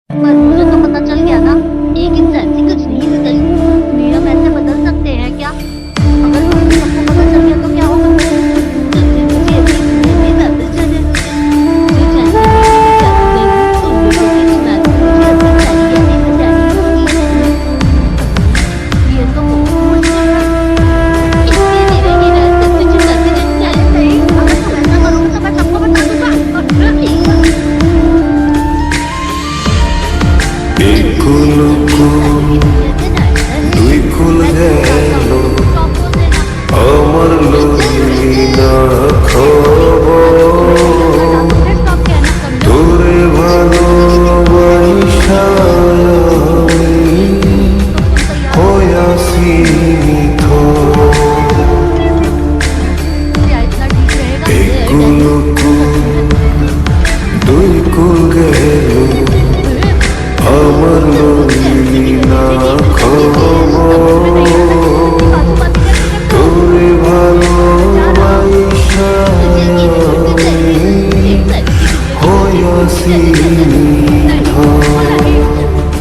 पर मुझे तो पता चल गया ना, एक इंसान से कुछ नहीं बदल नियम ऐसे बदल सकते हैं क्या? अगर बाकी सबको पता चल गया तो क्या होगा? तो फिर मुझे अपनी दुनिया में वापस जाना होगा। जो जानने के लिए मैं जादूगर हूँ, उन लोगों के दिमाग में मुझे अपनी सारी यादें बचानी होगी। ये तो बहुत मुश्किल है। इसलिए मेरा ये रास्ता मुझे वापस जाना नहीं। अगर तुम ऐसा करोगे तो मैं सबको बता दूंगा। और ठीक है। দুই কুল গেল আমার লইলি না খবর তোরে ভালোবাসা হইয়াছি এগুলো দুই কুল গেল আমার লইলি না খবর তোরে ভালোবাসা হইয়াছি